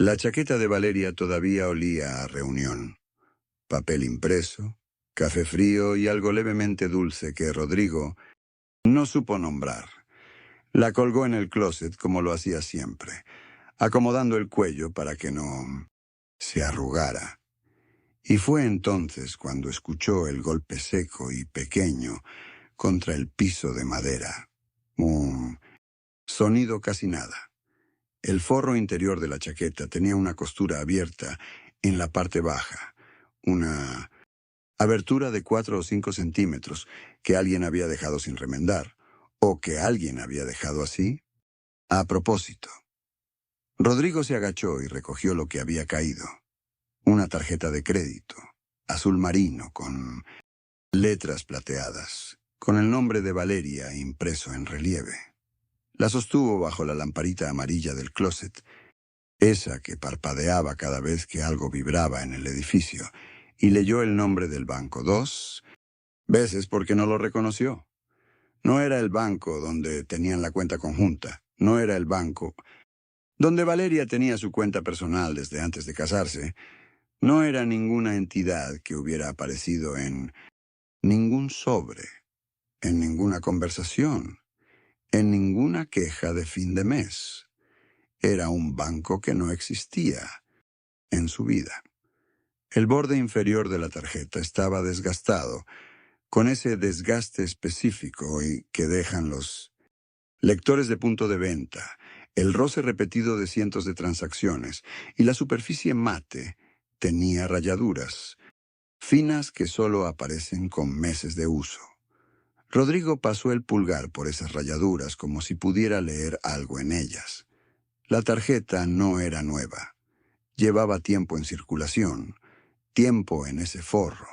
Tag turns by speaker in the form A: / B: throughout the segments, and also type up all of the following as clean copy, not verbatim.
A: La chaqueta de Valeria todavía olía a reunión. Papel impreso, café frío y algo levemente dulce que Rodrigo no supo nombrar. La colgó en el closet como lo hacía siempre, acomodando el cuello para que no se arrugara. Y fue entonces cuando escuchó el golpe seco y pequeño contra el piso de madera. Un sonido casi nada. El forro interior de la chaqueta tenía una costura abierta en la parte baja, una abertura de 4 o 5 centímetros que alguien había dejado sin remendar, o que alguien había dejado así a propósito. Rodrigo se agachó y recogió lo que había caído. Una tarjeta de crédito, azul marino, con letras plateadas, con el nombre de Valeria impreso en relieve. La sostuvo bajo la lamparita amarilla del closet, esa que parpadeaba cada vez que algo vibraba en el edificio, y leyó el nombre del banco 2 veces porque no lo reconoció. No era el banco donde tenían la cuenta conjunta, no era el banco donde Valeria tenía su cuenta personal desde antes de casarse, no era ninguna entidad que hubiera aparecido en ningún sobre, en ninguna conversación, en ninguna queja de fin de mes. Era un banco que no existía en su vida. El borde inferior de la tarjeta estaba desgastado, con ese desgaste específico y que dejan los lectores de punto de venta, el roce repetido de cientos de transacciones, y la superficie mate tenía rayaduras, finas que solo aparecen con meses de uso. Rodrigo pasó el pulgar por esas rayaduras como si pudiera leer algo en ellas. La tarjeta no era nueva. Llevaba tiempo en circulación, tiempo en ese forro,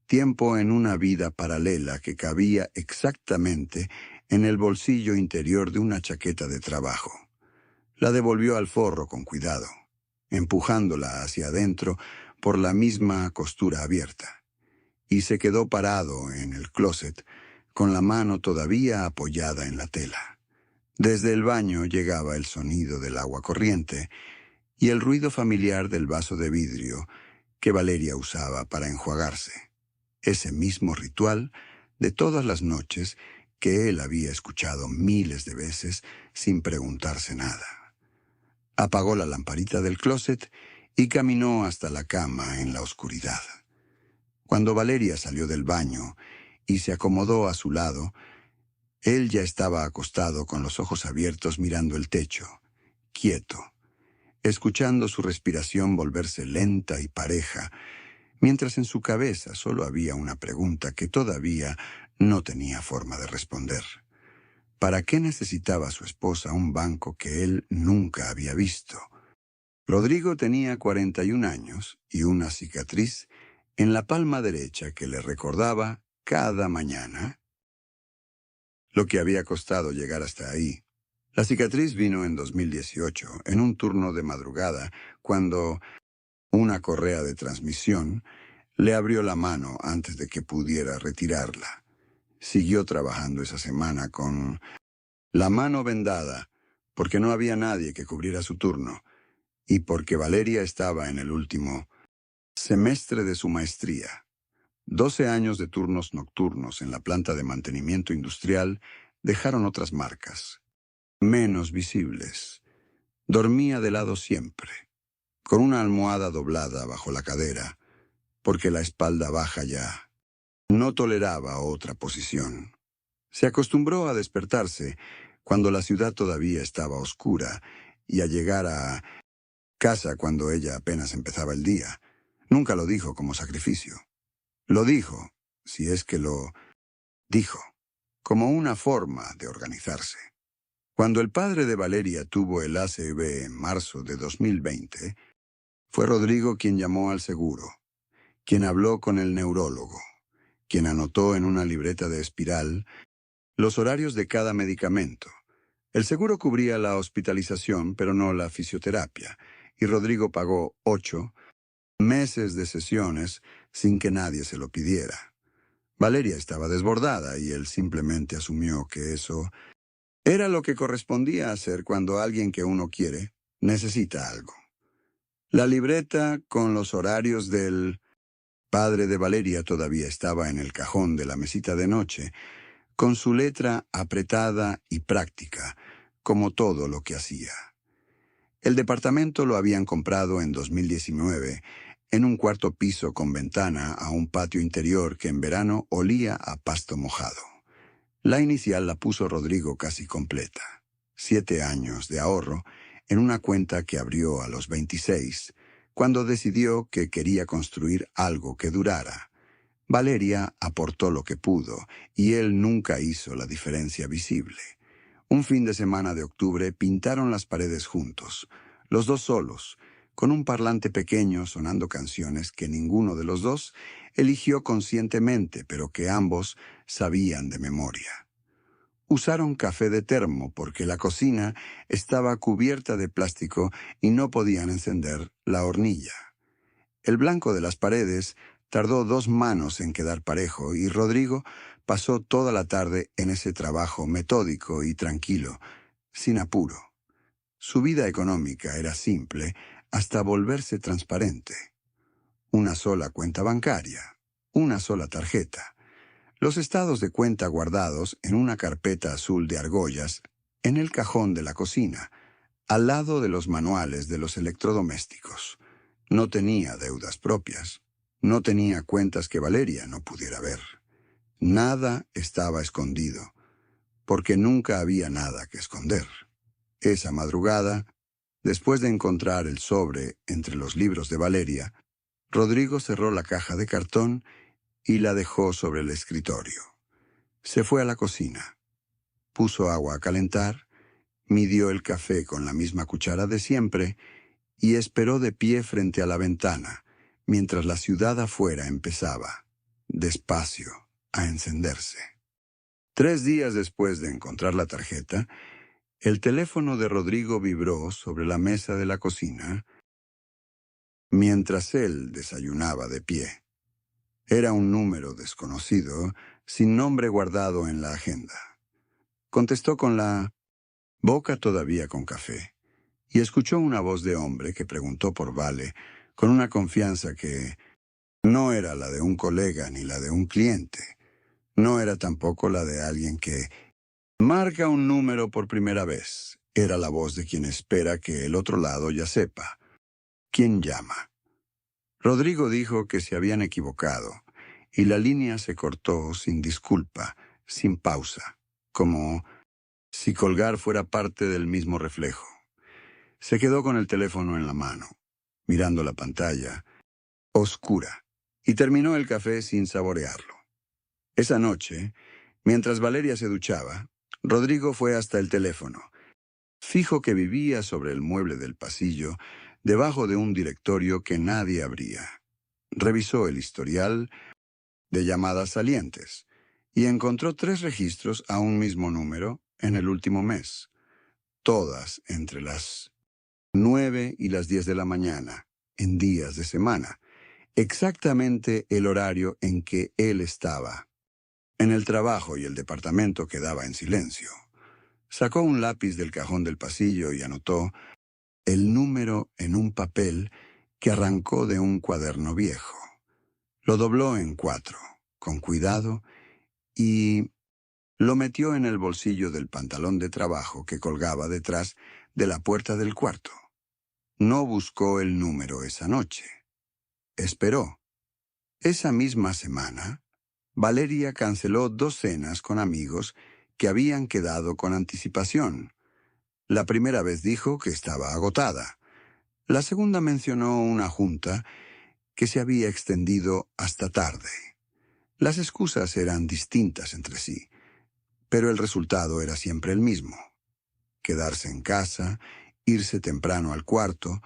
A: tiempo en una vida paralela que cabía exactamente en el bolsillo interior de una chaqueta de trabajo. La devolvió al forro con cuidado, empujándola hacia adentro por la misma costura abierta, y se quedó parado en el closet con la mano todavía apoyada en la tela. Desde el baño llegaba el sonido del agua corriente y el ruido familiar del vaso de vidrio que Valeria usaba para enjuagarse. Ese mismo ritual de todas las noches que él había escuchado miles de veces sin preguntarse nada. Apagó la lamparita del closet y caminó hasta la cama en la oscuridad. Cuando Valeria salió del baño y se acomodó a su lado, él ya estaba acostado con los ojos abiertos mirando el techo, quieto, escuchando su respiración volverse lenta y pareja, mientras en su cabeza solo había una pregunta que todavía no tenía forma de responder. ¿Para qué necesitaba su esposa un banco que él nunca había visto? Rodrigo tenía 41 años y una cicatriz en la palma derecha que le recordaba cada mañana lo que había costado llegar hasta ahí. La cicatriz vino en 2018, en un turno de madrugada, cuando una correa de transmisión le abrió la mano antes de que pudiera retirarla. Siguió trabajando esa semana con la mano vendada, porque no había nadie que cubriera su turno, y porque Valeria estaba en el último semestre de su maestría. 12 años de turnos nocturnos en la planta de mantenimiento industrial dejaron otras marcas, menos visibles. Dormía de lado siempre, con una almohada doblada bajo la cadera, porque la espalda baja ya no toleraba otra posición. Se acostumbró a despertarse cuando la ciudad todavía estaba oscura y a llegar a casa cuando ella apenas empezaba el día. Nunca lo dijo como sacrificio. Lo dijo, si es que lo dijo, como una forma de organizarse. Cuando el padre de Valeria tuvo el ACV en marzo de 2020, fue Rodrigo quien llamó al seguro, quien habló con el neurólogo, quien anotó en una libreta de espiral los horarios de cada medicamento. El seguro cubría la hospitalización, pero no la fisioterapia, y Rodrigo pagó 8 meses de sesiones sin que nadie se lo pidiera. Valeria estaba desbordada y él simplemente asumió que eso era lo que correspondía hacer cuando alguien que uno quiere necesita algo. La libreta con los horarios del padre de Valeria todavía estaba en el cajón de la mesita de noche, con su letra apretada y práctica, como todo lo que hacía. El departamento lo habían comprado en 2019, en un cuarto piso con ventana a un patio interior que en verano olía a pasto mojado. La inicial la puso Rodrigo casi completa. 7 años de ahorro en una cuenta que abrió a los 26, cuando decidió que quería construir algo que durara. Valeria aportó lo que pudo, y él nunca hizo la diferencia visible. Un fin de semana de octubre pintaron las paredes juntos, los dos solos, con un parlante pequeño sonando canciones que ninguno de los dos eligió conscientemente, pero que ambos sabían de memoria. Usaron café de termo porque la cocina estaba cubierta de plástico y no podían encender la hornilla. El blanco de las paredes tardó 2 manos en quedar parejo y Rodrigo pasó toda la tarde en ese trabajo metódico y tranquilo, sin apuro. Su vida económica era simple hasta volverse transparente. Una sola cuenta bancaria, una sola tarjeta. Los estados de cuenta guardados en una carpeta azul de argollas en el cajón de la cocina, al lado de los manuales de los electrodomésticos. No tenía deudas propias. No tenía cuentas que Valeria no pudiera ver. Nada estaba escondido, porque nunca había nada que esconder. Esa madrugada, después de encontrar el sobre entre los libros de Valeria, Rodrigo cerró la caja de cartón y la dejó sobre el escritorio. Se fue a la cocina. Puso agua a calentar, midió el café con la misma cuchara de siempre y esperó de pie frente a la ventana, mientras la ciudad afuera empezaba, despacio, a encenderse. 3 días después de encontrar la tarjeta, el teléfono de Rodrigo vibró sobre la mesa de la cocina mientras él desayunaba de pie. Era un número desconocido, sin nombre guardado en la agenda. Contestó con la boca todavía con café, y escuchó una voz de hombre que preguntó por Vale, con una confianza que no era la de un colega ni la de un cliente. No era tampoco la de alguien que marca un número por primera vez. Era la voz de quien espera que el otro lado ya sepa quién llama. Rodrigo dijo que se habían equivocado, y la línea se cortó sin disculpa, sin pausa, como si colgar fuera parte del mismo reflejo. Se quedó con el teléfono en la mano, mirando la pantalla, oscura, y terminó el café sin saborearlo. Esa noche, mientras Valeria se duchaba, Rodrigo fue hasta el teléfono, fijo que vivía sobre el mueble del pasillo, debajo de un directorio que nadie abría. Revisó el historial de llamadas salientes y encontró 3 registros a un mismo número en el último mes, todas entre las 9 y las 10 de la mañana, en días de semana, exactamente el horario en que él estaba. En el trabajo y el departamento quedaba en silencio. Sacó un lápiz del cajón del pasillo y anotó el número en un papel que arrancó de un cuaderno viejo. Lo dobló en 4, con cuidado, y lo metió en el bolsillo del pantalón de trabajo que colgaba detrás de la puerta del cuarto. No buscó el número esa noche. Esperó. Esa misma semana, Valeria canceló 2 cenas con amigos que habían quedado con anticipación. La primera vez dijo que estaba agotada. La segunda mencionó una junta que se había extendido hasta tarde. Las excusas eran distintas entre sí, pero el resultado era siempre el mismo: quedarse en casa, irse temprano al cuarto,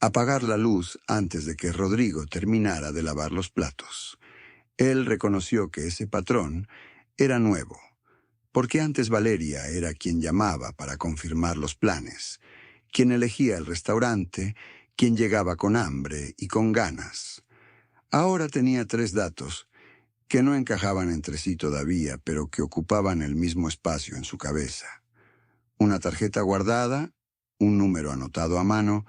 A: apagar la luz antes de que Rodrigo terminara de lavar los platos. Él reconoció que ese patrón era nuevo, porque antes Valeria era quien llamaba para confirmar los planes, quien elegía el restaurante, quien llegaba con hambre y con ganas. Ahora tenía 3 datos que no encajaban entre sí todavía, pero que ocupaban el mismo espacio en su cabeza: una tarjeta guardada, un número anotado a mano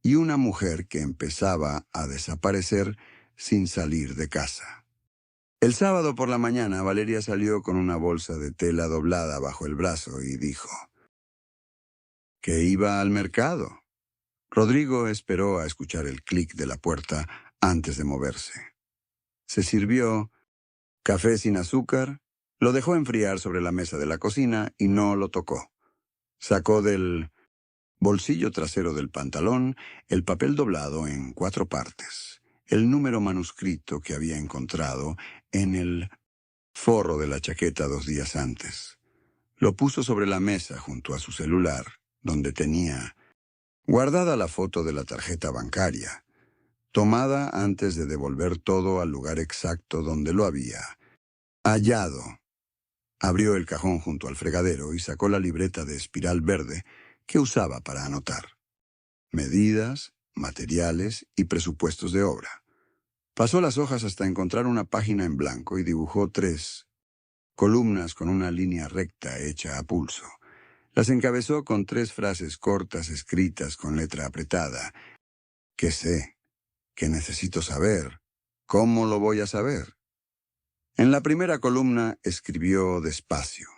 A: y una mujer que empezaba a desaparecer sin salir de casa. El sábado por la mañana, Valeria salió con una bolsa de tela doblada bajo el brazo y dijo que iba al mercado. Rodrigo esperó a escuchar el clic de la puerta antes de moverse. Se sirvió café sin azúcar, lo dejó enfriar sobre la mesa de la cocina y no lo tocó. Sacó del bolsillo trasero del pantalón el papel doblado en 4 partes, el número manuscrito que había encontrado en el forro de la chaqueta 2 días antes. Lo puso sobre la mesa junto a su celular, donde tenía guardada la foto de la tarjeta bancaria, tomada antes de devolver todo al lugar exacto donde lo había hallado. Abrió el cajón junto al fregadero y sacó la libreta de espiral verde que usaba para anotar medidas, materiales y presupuestos de obra. Pasó las hojas hasta encontrar una página en blanco y dibujó 3 columnas con una línea recta hecha a pulso. Las encabezó con 3 frases cortas escritas con letra apretada. ¿Qué sé? ¿Qué necesito saber? ¿Cómo lo voy a saber? En la primera columna escribió despacio,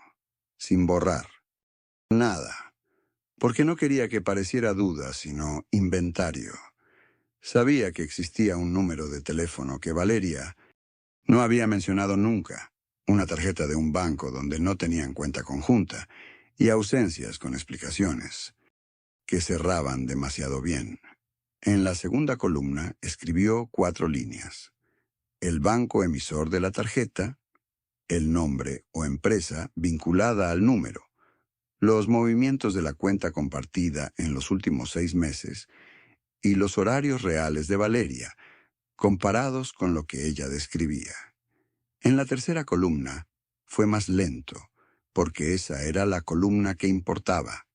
A: sin borrar. Nada, porque no quería que pareciera duda, sino inventario. Sabía que existía un número de teléfono que Valeria no había mencionado nunca, una tarjeta de un banco donde no tenían cuenta conjunta, y ausencias con explicaciones, que cerraban demasiado bien. En la segunda columna escribió 4 líneas. El banco emisor de la tarjeta, el nombre o empresa vinculada al número, los movimientos de la cuenta compartida en los últimos 6 meses y los horarios reales de Valeria, comparados con lo que ella describía. En la tercera columna fue más lento, porque esa era la columna que importaba.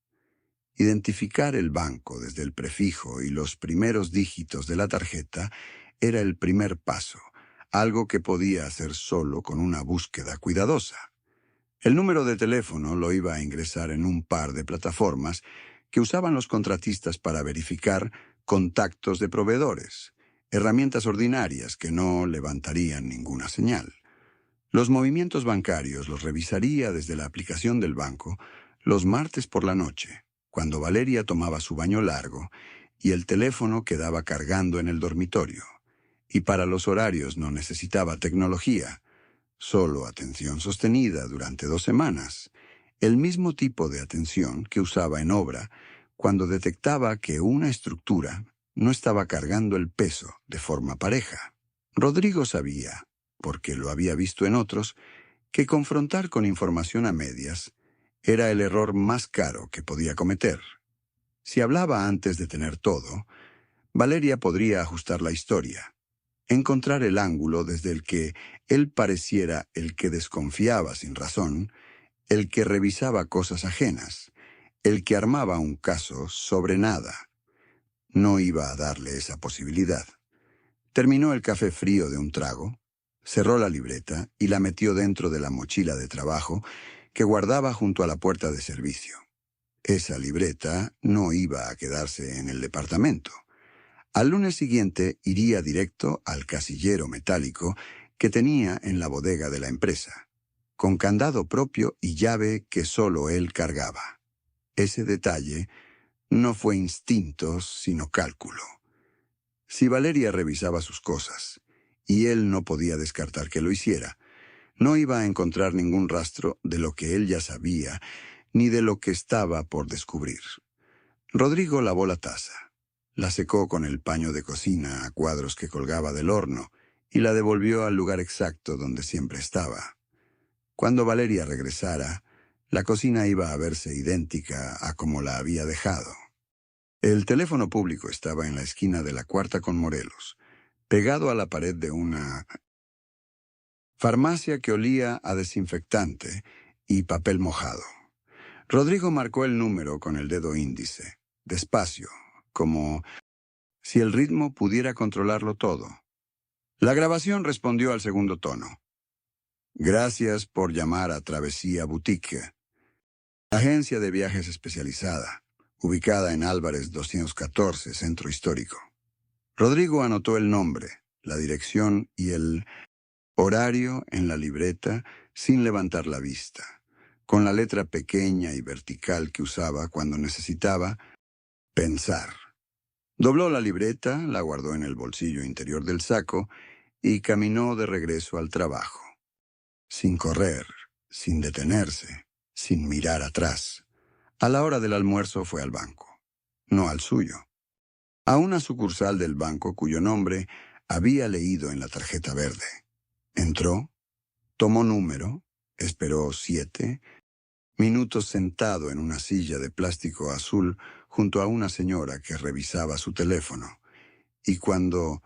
A: Identificar el banco desde el prefijo y los primeros dígitos de la tarjeta era el primer paso, algo que podía hacer solo con una búsqueda cuidadosa. El número de teléfono lo iba a ingresar en un par de plataformas que usaban los contratistas para verificar contactos de proveedores, herramientas ordinarias que no levantarían ninguna señal. Los movimientos bancarios los revisaría desde la aplicación del banco los martes por la noche, cuando Valeria tomaba su baño largo y el teléfono quedaba cargando en el dormitorio. Y para los horarios no necesitaba tecnología, solo atención sostenida durante 2 semanas, el mismo tipo de atención que usaba en obra cuando detectaba que una estructura no estaba cargando el peso de forma pareja. Rodrigo sabía, porque lo había visto en otros, que confrontar con información a medias era el error más caro que podía cometer. Si hablaba antes de tener todo, Valeria podría ajustar la historia, encontrar el ángulo desde el que él pareciera el que desconfiaba sin razón, el que revisaba cosas ajenas, el que armaba un caso sobre nada. No iba a darle esa posibilidad. Terminó el café frío de un trago, cerró la libreta y la metió dentro de la mochila de trabajo que guardaba junto a la puerta de servicio. Esa libreta no iba a quedarse en el departamento. Al lunes siguiente iría directo al casillero metálico que tenía en la bodega de la empresa, con candado propio y llave que solo él cargaba. Ese detalle no fue instinto, sino cálculo. Si Valeria revisaba sus cosas, y él no podía descartar que lo hiciera, no iba a encontrar ningún rastro de lo que él ya sabía, ni de lo que estaba por descubrir. Rodrigo lavó la taza, la secó con el paño de cocina a cuadros que colgaba del horno y la devolvió al lugar exacto donde siempre estaba. Cuando Valeria regresara, la cocina iba a verse idéntica a como la había dejado. El teléfono público estaba en la esquina de la Cuarta con Morelos, pegado a la pared de una farmacia que olía a desinfectante y papel mojado. Rodrigo marcó el número con el dedo índice, despacio, como si el ritmo pudiera controlarlo todo. La grabación respondió al segundo tono. Gracias por llamar a Travesía Boutique, agencia de viajes especializada. ubicada en Álvarez 214, Centro Histórico. Rodrigo anotó el nombre, la dirección y el horario en la libreta sin levantar la vista, con la letra pequeña y vertical que usaba cuando necesitaba pensar. Dobló la libreta, la guardó en el bolsillo interior del saco y caminó de regreso al trabajo, sin correr, sin detenerse, sin mirar atrás. A la hora del almuerzo fue al banco, no al suyo, a una sucursal del banco cuyo nombre había leído en la tarjeta verde. Entró, tomó número, esperó 7 minutos sentado en una silla de plástico azul junto a una señora que revisaba su teléfono, y cuando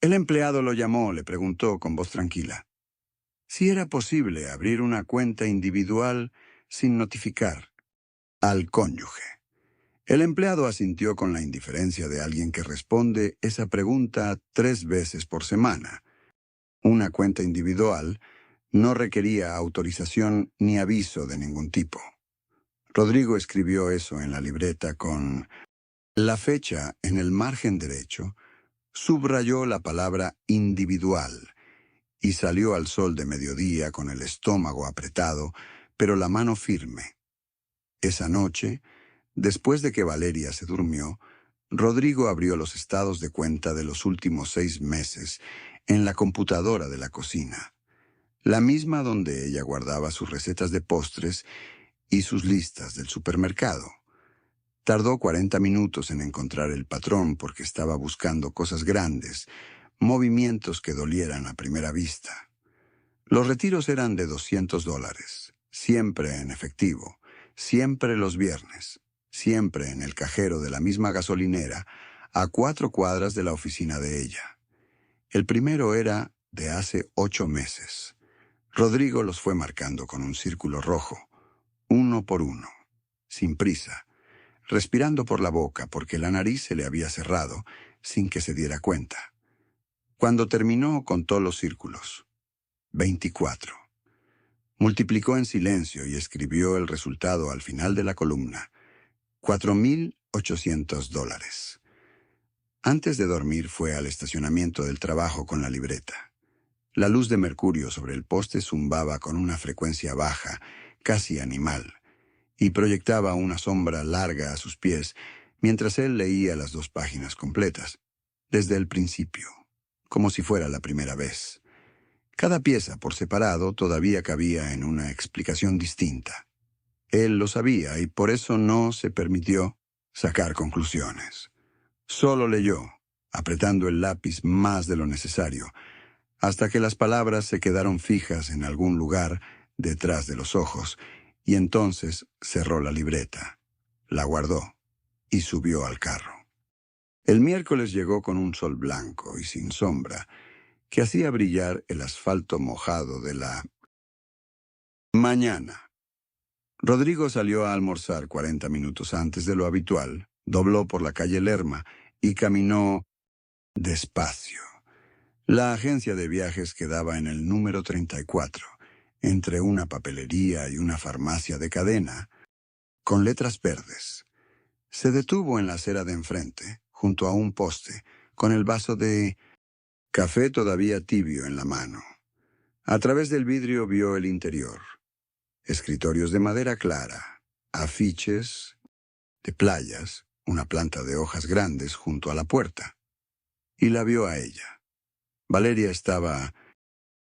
A: el empleado lo llamó, le preguntó con voz tranquila si era posible abrir una cuenta individual sin notificar al cónyuge. El empleado asintió con la indiferencia de alguien que responde esa pregunta 3 veces por semana. Una cuenta individual no requería autorización ni aviso de ningún tipo. Rodrigo escribió eso en la libreta con la fecha en el margen derecho, subrayó la palabra individual y salió al sol de mediodía con el estómago apretado, pero la mano firme. Esa noche, después de que Valeria se durmió, Rodrigo abrió los estados de cuenta de los últimos 6 meses en la computadora de la cocina, la misma donde ella guardaba sus recetas de postres y sus listas del supermercado. Tardó 40 minutos en encontrar el patrón porque estaba buscando cosas grandes, movimientos que dolieran a primera vista. Los retiros eran de $200, siempre en efectivo, siempre los viernes, siempre en el cajero de la misma gasolinera, a 4 cuadras de la oficina de ella. El primero era de hace 8 meses. Rodrigo los fue marcando con un círculo rojo, uno por uno, sin prisa, respirando por la boca porque la nariz se le había cerrado sin que se diera cuenta. Cuando terminó, contó los círculos. 24. Multiplicó en silencio y escribió el resultado al final de la columna. $4,800. Antes de dormir fue al estacionamiento del trabajo con la libreta. La luz de mercurio sobre el poste zumbaba con una frecuencia baja, casi animal, y proyectaba una sombra larga a sus pies mientras él leía las 2 páginas completas, desde el principio, como si fuera la primera vez. Cada pieza por separado todavía cabía en una explicación distinta. Él lo sabía y por eso no se permitió sacar conclusiones. Solo leyó, apretando el lápiz más de lo necesario, hasta que las palabras se quedaron fijas en algún lugar detrás de los ojos, y entonces cerró la libreta, la guardó y subió al carro. El miércoles llegó con un sol blanco y sin sombra, que hacía brillar el asfalto mojado de la mañana. Rodrigo salió a almorzar 40 minutos antes de lo habitual, dobló por la calle Lerma y caminó despacio. La agencia de viajes quedaba en el número 34, entre una papelería y una farmacia de cadena, con letras verdes. Se detuvo en la acera de enfrente, junto a un poste, con el vaso de café todavía tibio en la mano. A través del vidrio vio el interior. Escritorios de madera clara, afiches de playas, una planta de hojas grandes junto a la puerta. Y la vio a ella. Valeria estaba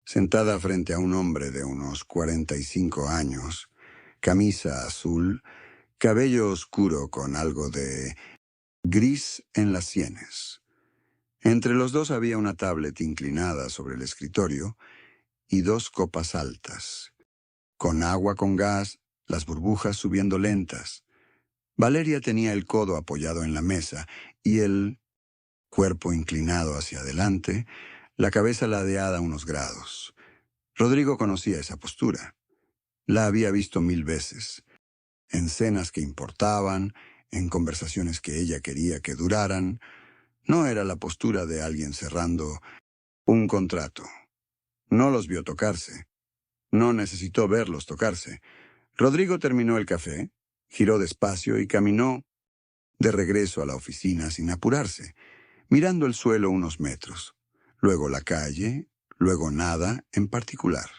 A: sentada frente a un hombre de unos 45 años, camisa azul, cabello oscuro con algo de gris en las sienes. Entre los dos había una tablet inclinada sobre el escritorio y 2 copas altas, con agua con gas, las burbujas subiendo lentas. Valeria tenía el codo apoyado en la mesa y el cuerpo inclinado hacia adelante, la cabeza ladeada unos grados. Rodrigo conocía esa postura. La había visto 1000 veces, en cenas que importaban, en conversaciones que ella quería que duraran. No era la postura de alguien cerrando un contrato. No los vio tocarse. No necesitó verlos tocarse. Rodrigo terminó el café, giró despacio y caminó De regreso a la oficina sin apurarse, mirando el suelo unos metros, luego la calle, luego nada en particular.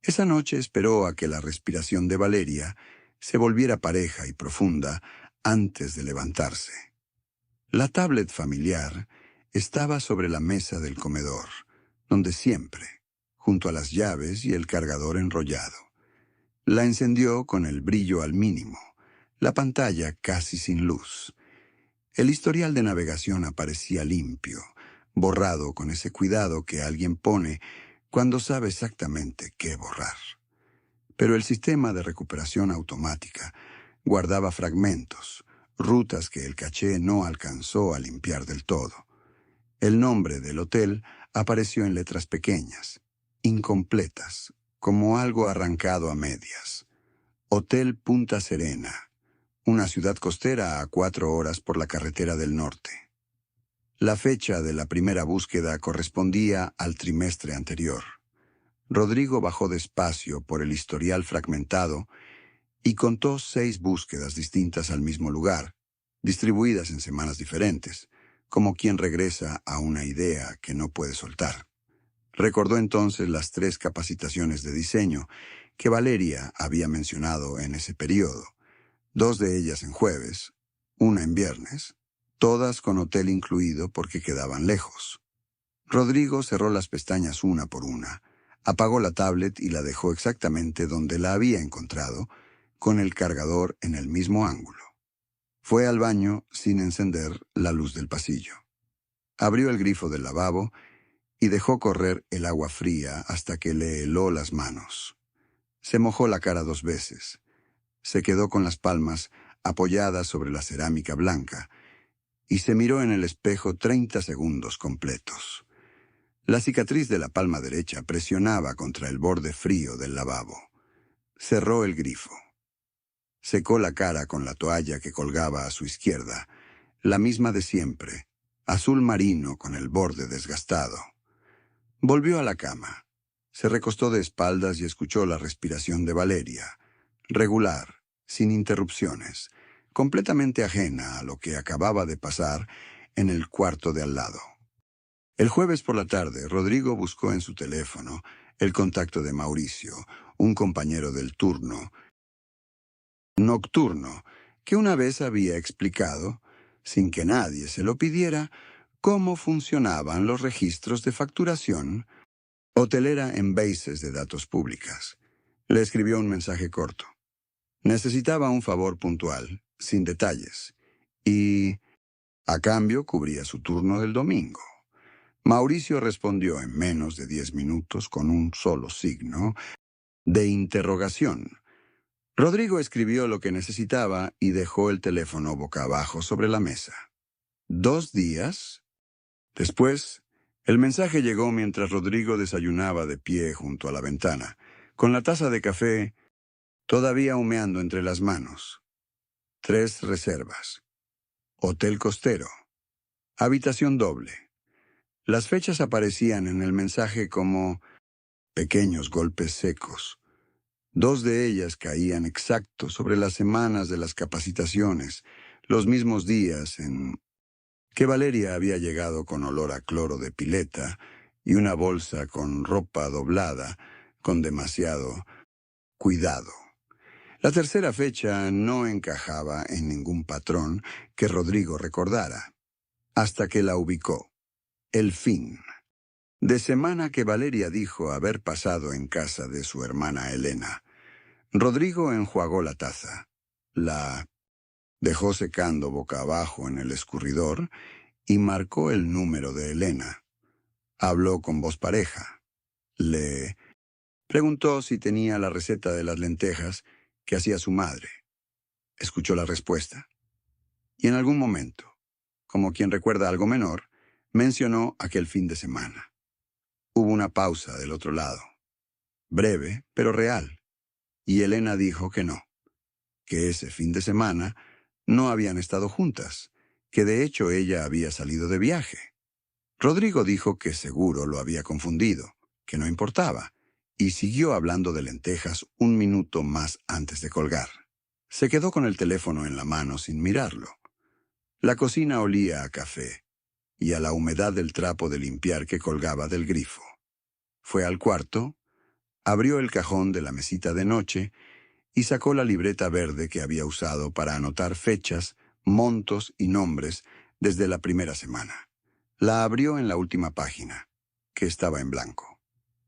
A: Esa noche esperó a que la respiración de Valeria se volviera pareja y profunda antes de levantarse. La tablet familiar estaba sobre la mesa del comedor, donde siempre, junto a las llaves y el cargador enrollado. La encendió con el brillo al mínimo, la pantalla casi sin luz. El historial de navegación aparecía limpio, borrado con ese cuidado que alguien pone cuando sabe exactamente qué borrar. Pero el sistema de recuperación automática guardaba fragmentos, rutas que el caché no alcanzó a limpiar del todo. El nombre del hotel apareció en letras pequeñas, incompletas, como algo arrancado a medias. Hotel Punta Serena, una ciudad costera a 4 horas por la carretera del norte. La fecha de la primera búsqueda correspondía al trimestre anterior. Rodrigo bajó despacio por el historial fragmentado y contó 6 búsquedas distintas al mismo lugar, distribuidas en semanas diferentes, como quien regresa a una idea que no puede soltar. Recordó entonces las 3 capacitaciones de diseño que Valeria había mencionado en ese periodo, 2 de ellas en jueves, una en viernes, todas con hotel incluido porque quedaban lejos. Rodrigo cerró las pestañas una por una, apagó la tablet y la dejó exactamente donde la había encontrado, con el cargador en el mismo ángulo. Fue al baño sin encender la luz del pasillo. Abrió el grifo del lavabo y dejó correr el agua fría hasta que le heló las manos. Se mojó la cara 2 veces. Se quedó con las palmas apoyadas sobre la cerámica blanca y se miró en el espejo 30 segundos completos. La cicatriz de la palma derecha presionaba contra el borde frío del lavabo. Cerró el grifo. Secó la cara con la toalla que colgaba a su izquierda, la misma de siempre, azul marino con el borde desgastado. Volvió a la cama. Se recostó de espaldas y escuchó la respiración de Valeria, regular, sin interrupciones, completamente ajena a lo que acababa de pasar en el cuarto de al lado. El jueves por la tarde, Rodrigo buscó en su teléfono el contacto de Mauricio, un compañero del turno nocturno, que una vez había explicado, sin que nadie se lo pidiera, cómo funcionaban los registros de facturación hotelera en bases de datos públicas. Le escribió un mensaje corto. Necesitaba un favor puntual, sin detalles, y, a cambio, cubría su turno del domingo. Mauricio respondió en menos de 10 minutos con un solo signo de interrogación. Rodrigo escribió lo que necesitaba y dejó el teléfono boca abajo sobre la mesa. 2 días después, el mensaje llegó mientras Rodrigo desayunaba de pie junto a la ventana, con la taza de café todavía humeando entre las manos. 3 reservas. Hotel costero. Habitación doble. Las fechas aparecían en el mensaje como pequeños golpes secos. 2 de ellas caían exacto sobre las semanas de las capacitaciones, los mismos días en que Valeria había llegado con olor a cloro de pileta y una bolsa con ropa doblada con demasiado cuidado. La tercera fecha no encajaba en ningún patrón que Rodrigo recordara, hasta que la ubicó. El fin de semana que Valeria dijo haber pasado en casa de su hermana Elena. Rodrigo enjuagó la taza, la dejó secando boca abajo en el escurridor y marcó el número de Elena. Habló con voz pareja. Le preguntó si tenía la receta de las lentejas que hacía su madre. Escuchó la respuesta. Y en algún momento, como quien recuerda algo menor, mencionó aquel fin de semana. Hubo una pausa del otro lado. Breve, pero real. Y Elena dijo que no, que ese fin de semana no habían estado juntas, que de hecho ella había salido de viaje. Rodrigo dijo que seguro lo había confundido, que no importaba, y siguió hablando de lentejas 1 minuto más antes de colgar. Se quedó con el teléfono en la mano sin mirarlo. La cocina olía a café y a la humedad del trapo de limpiar que colgaba del grifo. Fue al cuarto, abrió el cajón de la mesita de noche y sacó la libreta verde que había usado para anotar fechas, montos y nombres desde la primera semana. La abrió en la última página, que estaba en blanco.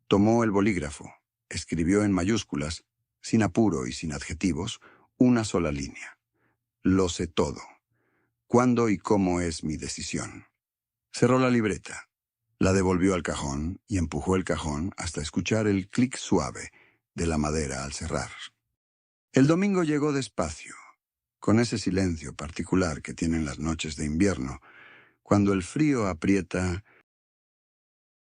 A: Tomó el bolígrafo, escribió en mayúsculas, sin apuro y sin adjetivos, una sola línea. Lo sé todo. ¿Cuándo y cómo es mi decisión? Cerró la libreta, la devolvió al cajón y empujó el cajón hasta escuchar el clic suave de la madera al cerrar. El domingo llegó despacio, con ese silencio particular que tienen las noches de invierno, cuando el frío aprieta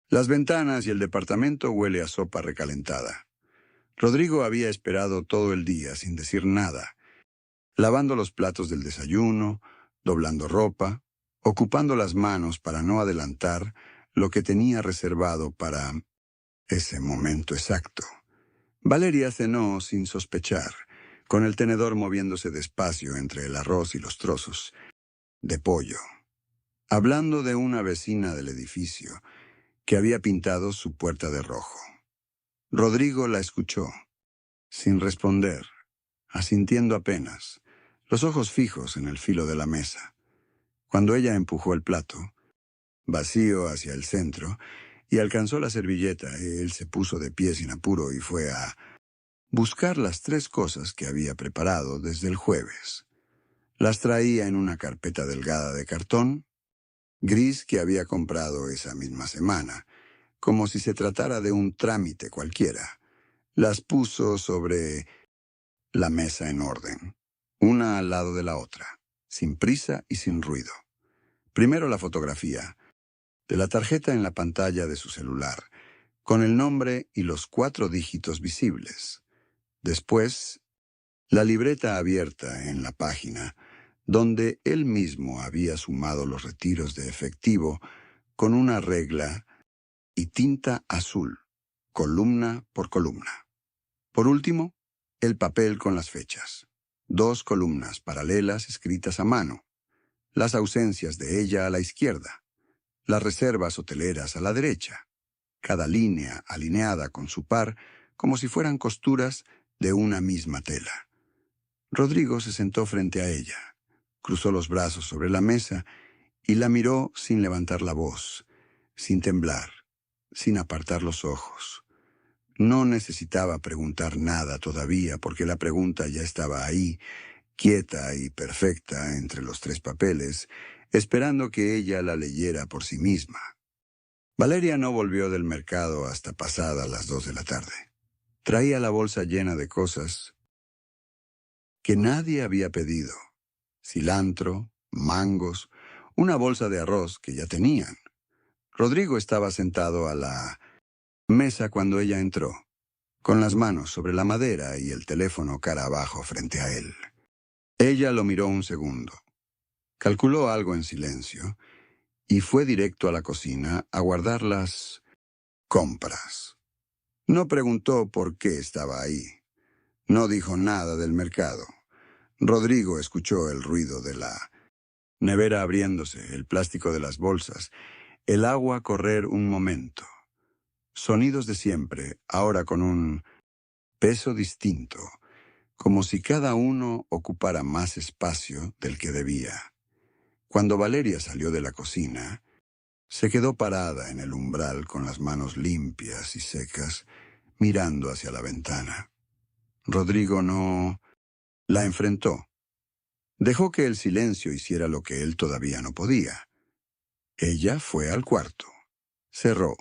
A: las ventanas y el departamento huele a sopa recalentada. Rodrigo había esperado todo el día sin decir nada, lavando los platos del desayuno, doblando ropa, ocupando las manos para no adelantar lo que tenía reservado para ese momento exacto. Valeria cenó sin sospechar, con el tenedor moviéndose despacio entre el arroz y los trozos de pollo, hablando de una vecina del edificio que había pintado su puerta de rojo. Rodrigo la escuchó, sin responder, asintiendo apenas, los ojos fijos en el filo de la mesa. Cuando ella empujó el plato, vacío hacia el centro, y alcanzó la servilleta, él se puso de pie sin apuro y fue a buscar las 3 cosas que había preparado desde el jueves. Las traía en una carpeta delgada de cartón, gris que había comprado esa misma semana, como si se tratara de un trámite cualquiera. Las puso sobre la mesa en orden, una al lado de la otra, sin prisa y sin ruido. Primero la fotografía, de la tarjeta en la pantalla de su celular, con el nombre y los 4 dígitos visibles. Después, la libreta abierta en la página, donde él mismo había sumado los retiros de efectivo con una regla y tinta azul, columna por columna. Por último, el papel con las fechas. 2 columnas paralelas escritas a mano. Las ausencias de ella a la izquierda. Las reservas hoteleras a la derecha. Cada línea alineada con su par como si fueran costuras de una misma tela. Rodrigo se sentó frente a ella, cruzó los brazos sobre la mesa y la miró sin levantar la voz, sin temblar, sin apartar los ojos. No necesitaba preguntar nada todavía porque la pregunta ya estaba ahí, quieta y perfecta entre los 3 papeles, esperando que ella la leyera por sí misma. Valeria no volvió del mercado hasta pasadas las 2 de la tarde. Traía la bolsa llena de cosas que nadie había pedido. Cilantro, mangos, una bolsa de arroz que ya tenían. Rodrigo estaba sentado a la mesa cuando ella entró, con las manos sobre la madera y el teléfono cara abajo frente a él. Ella lo miró un segundo. Calculó algo en silencio y fue directo a la cocina a guardar las compras. No preguntó por qué estaba ahí. No dijo nada del mercado. Rodrigo escuchó el ruido de la nevera abriéndose, el plástico de las bolsas, el agua correr un momento. Sonidos de siempre, ahora con un peso distinto, como si cada uno ocupara más espacio del que debía. Cuando Valeria salió de la cocina, se quedó parada en el umbral con las manos limpias y secas, mirando hacia la ventana. Rodrigo no la enfrentó. Dejó que el silencio hiciera lo que él todavía no podía. Ella fue al cuarto, cerró,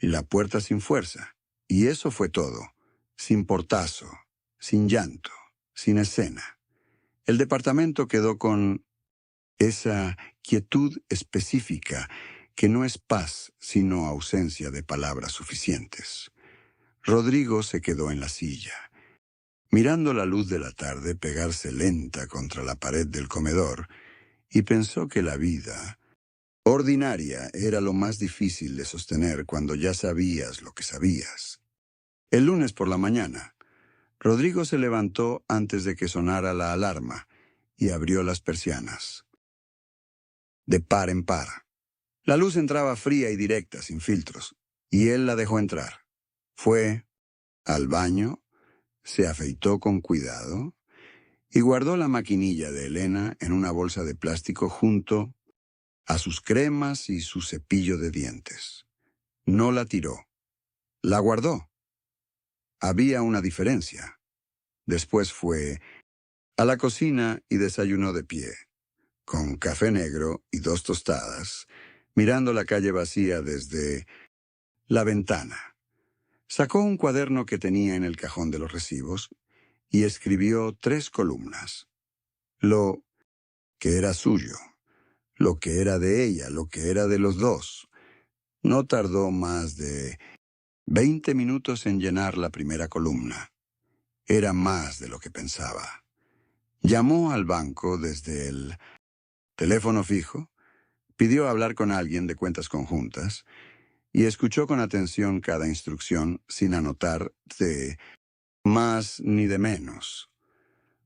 A: la puerta sin fuerza, y eso fue todo, sin portazo, sin llanto, sin escena. El departamento quedó con esa quietud específica que no es paz, sino ausencia de palabras suficientes. Rodrigo se quedó en la silla, mirando la luz de la tarde pegarse lenta contra la pared del comedor, y pensó que la vida ordinaria era lo más difícil de sostener cuando ya sabías lo que sabías. El lunes por la mañana, Rodrigo se levantó antes de que sonara la alarma y abrió las persianas. de par en par. La luz entraba fría y directa, sin filtros, y él la dejó entrar. Fue al baño, se afeitó con cuidado y guardó la maquinilla de Elena en una bolsa de plástico junto a sus cremas y su cepillo de dientes. No la tiró, la guardó. Había una diferencia. Después fue a la cocina y desayunó de pie, con café negro y 2 tostadas, mirando la calle vacía desde la ventana. Sacó un cuaderno que tenía en el cajón de los recibos y escribió 3 columnas. Lo que era suyo, lo que era de ella, lo que era de los dos. No tardó más de 20 minutos en llenar la primera columna. Era más de lo que pensaba. Llamó al banco desde el teléfono fijo, pidió hablar con alguien de cuentas conjuntas y escuchó con atención cada instrucción sin anotar de más ni de menos.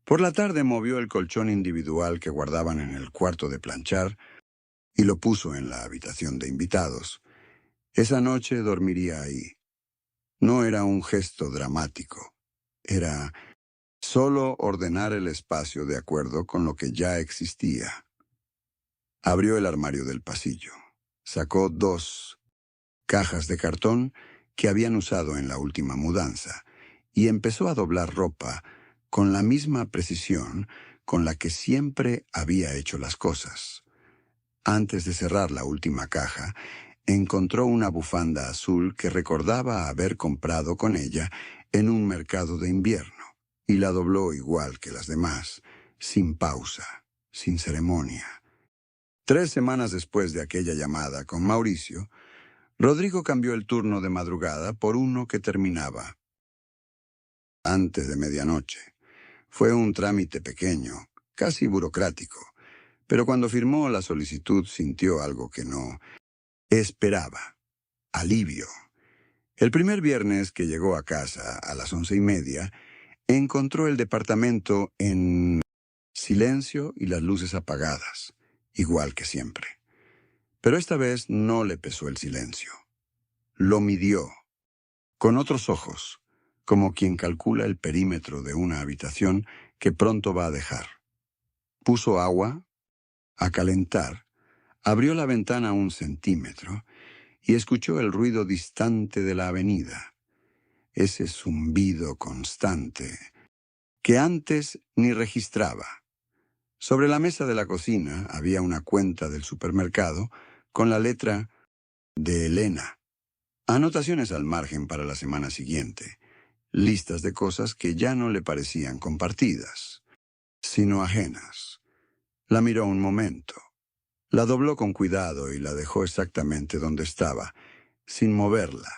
A: Por la tarde movió el colchón individual que guardaban en el cuarto de planchar y lo puso en la habitación de invitados. Esa noche dormiría ahí. No era un gesto dramático. Era solo ordenar el espacio de acuerdo con lo que ya existía. Abrió el armario del pasillo. Sacó 2 cajas de cartón que habían usado en la última mudanza y empezó a doblar ropa con la misma precisión con la que siempre había hecho las cosas. Antes de cerrar la última caja, encontró una bufanda azul que recordaba haber comprado con ella en un mercado de invierno, y la dobló igual que las demás, sin pausa, sin ceremonia. 3 semanas después de aquella llamada con Mauricio, Rodrigo cambió el turno de madrugada por uno que terminaba antes de medianoche. Fue un trámite pequeño, casi burocrático, pero cuando firmó la solicitud sintió algo que no esperaba: alivio. El primer viernes que llegó a casa a las 11:30, encontró el departamento en silencio y las luces apagadas, igual que siempre. Pero esta vez no le pesó el silencio. Lo midió, con otros ojos, como quien calcula el perímetro de una habitación que pronto va a dejar. Puso agua a calentar, abrió la ventana 1 centímetro y escuchó el ruido distante de la avenida, ese zumbido constante que antes ni registraba. Sobre la mesa de la cocina había una cuenta del supermercado con la letra de Elena, anotaciones al margen para la semana siguiente, listas de cosas que ya no le parecían compartidas, sino ajenas. La miró un momento, la dobló con cuidado y la dejó exactamente donde estaba, sin moverla,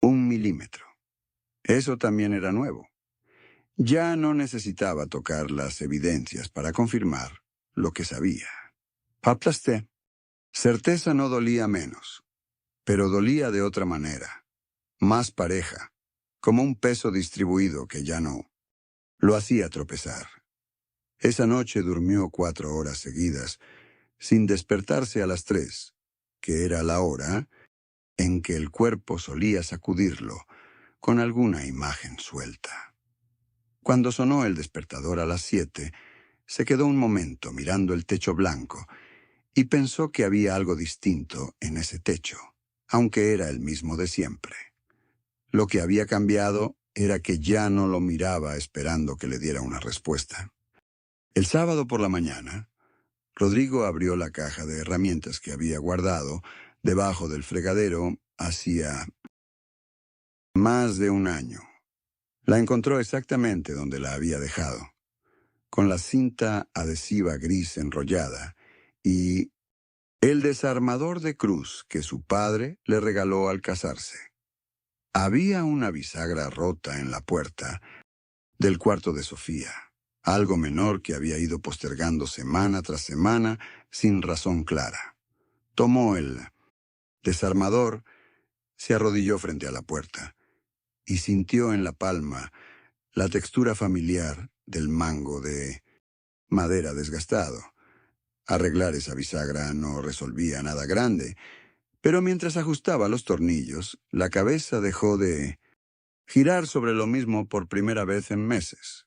A: 1 milímetro. Eso también era nuevo. Ya no necesitaba tocar las evidencias para confirmar lo que sabía. Aplasté. Certeza no dolía menos, pero dolía de otra manera, más pareja, como un peso distribuido que ya no lo hacía tropezar. Esa noche durmió 4 horas seguidas, sin despertarse a las 3, que era la hora en que el cuerpo solía sacudirlo con alguna imagen suelta. Cuando sonó el despertador a las 7, se quedó un momento mirando el techo blanco y pensó que había algo distinto en ese techo, aunque era el mismo de siempre. Lo que había cambiado era que ya no lo miraba esperando que le diera una respuesta. El sábado por la mañana, Rodrigo abrió la caja de herramientas que había guardado debajo del fregadero hacía más de 1 año. La encontró exactamente donde la había dejado, con la cinta adhesiva gris enrollada y el desarmador de cruz que su padre le regaló al casarse. Había una bisagra rota en la puerta del cuarto de Sofía, algo menor que había ido postergando semana tras semana sin razón clara. Tomó el desarmador, se arrodilló frente a la puerta y sintió en la palma la textura familiar del mango de madera desgastado. Arreglar esa bisagra no resolvía nada grande, pero mientras ajustaba los tornillos, la cabeza dejó de girar sobre lo mismo por primera vez en meses.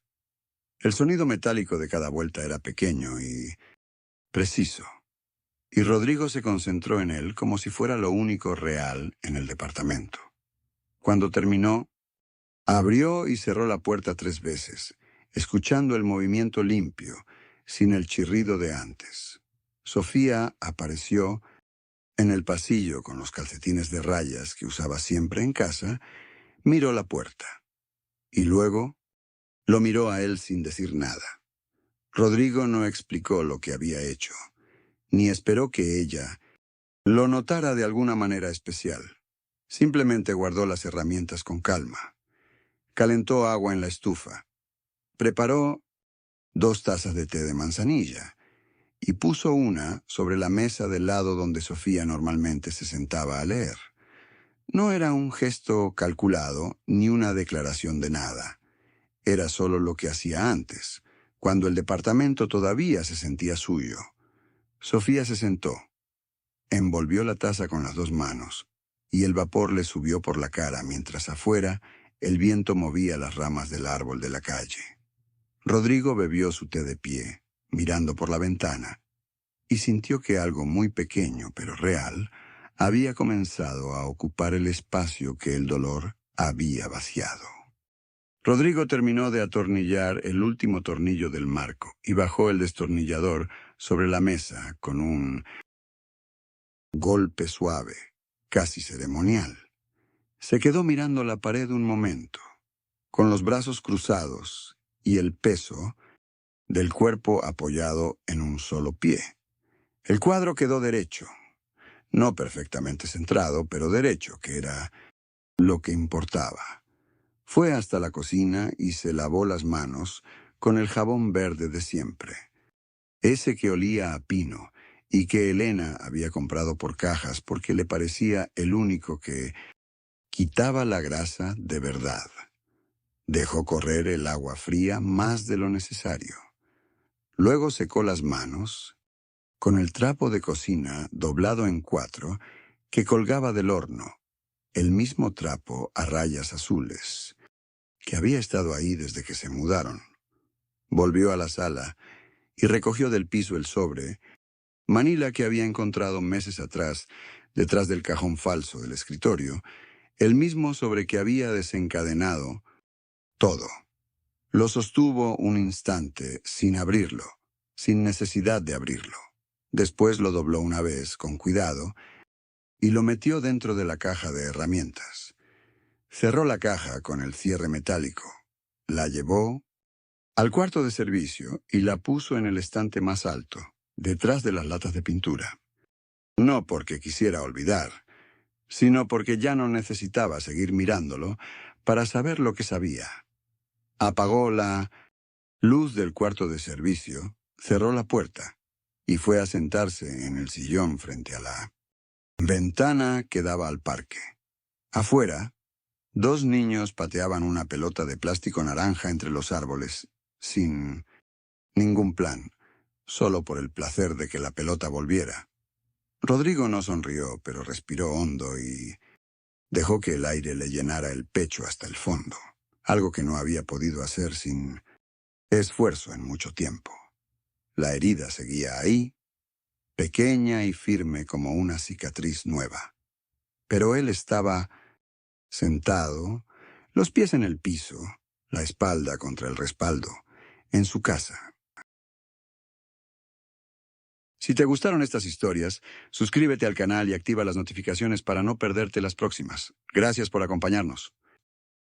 A: El sonido metálico de cada vuelta era pequeño y preciso, y Rodrigo se concentró en él como si fuera lo único real en el departamento. Cuando terminó, abrió y cerró la puerta 3 veces, escuchando el movimiento limpio, sin el chirrido de antes. Sofía apareció en el pasillo con los calcetines de rayas que usaba siempre en casa, miró la puerta. Y luego lo miró a él sin decir nada. Rodrigo no explicó lo que había hecho, ni esperó que ella lo notara de alguna manera especial. Simplemente guardó las herramientas con calma. Calentó agua en la estufa. Preparó 2 tazas de té de manzanilla y puso una sobre la mesa del lado donde Sofía normalmente se sentaba a leer. No era un gesto calculado ni una declaración de nada. Era solo lo que hacía antes, cuando el departamento todavía se sentía suyo. Sofía se sentó, envolvió la taza con las 2 manos, y el vapor le subió por la cara mientras afuera el viento movía las ramas del árbol de la calle. Rodrigo bebió su té de pie, mirando por la ventana, y sintió que algo muy pequeño pero real había comenzado a ocupar el espacio que el dolor había vaciado. Rodrigo terminó de atornillar el último tornillo del marco y bajó el destornillador sobre la mesa con un golpe suave, casi ceremonial. Se quedó mirando la pared un momento, con los brazos cruzados y el peso del cuerpo apoyado en un solo pie. El cuadro quedó derecho, no perfectamente centrado, pero derecho, que era lo que importaba. Fue hasta la cocina y se lavó las manos con el jabón verde de siempre, ese que olía a pino y que Elena había comprado por cajas porque le parecía el único que quitaba la grasa de verdad. Dejó correr el agua fría más de lo necesario. Luego secó las manos con el trapo de cocina doblado en 4 que colgaba del horno, el mismo trapo a rayas azules, que había estado ahí desde que se mudaron. Volvió a la sala y recogió del piso el sobre, manila que había encontrado meses atrás detrás del cajón falso del escritorio, el mismo sobre que había desencadenado todo. Lo sostuvo un instante sin abrirlo, sin necesidad de abrirlo. Después lo dobló una vez, con cuidado, y lo metió dentro de la caja de herramientas. Cerró la caja con el cierre metálico, la llevó al cuarto de servicio y la puso en el estante más alto, detrás de las latas de pintura. No porque quisiera olvidar, sino porque ya no necesitaba seguir mirándolo para saber lo que sabía. Apagó la luz del cuarto de servicio, cerró la puerta y fue a sentarse en el sillón frente a la ventana que daba al parque. Afuera, 2 niños pateaban una pelota de plástico naranja entre los árboles, sin ningún plan, solo por el placer de que la pelota volviera. Rodrigo no sonrió, pero respiró hondo y dejó que el aire le llenara el pecho hasta el fondo, algo que no había podido hacer sin esfuerzo en mucho tiempo. La herida seguía ahí, pequeña y firme como una cicatriz nueva. Pero él estaba sentado, los pies en el piso, la espalda contra el respaldo, en su casa. Si te gustaron estas historias, suscríbete al canal y activa las notificaciones para no perderte las próximas. Gracias por acompañarnos.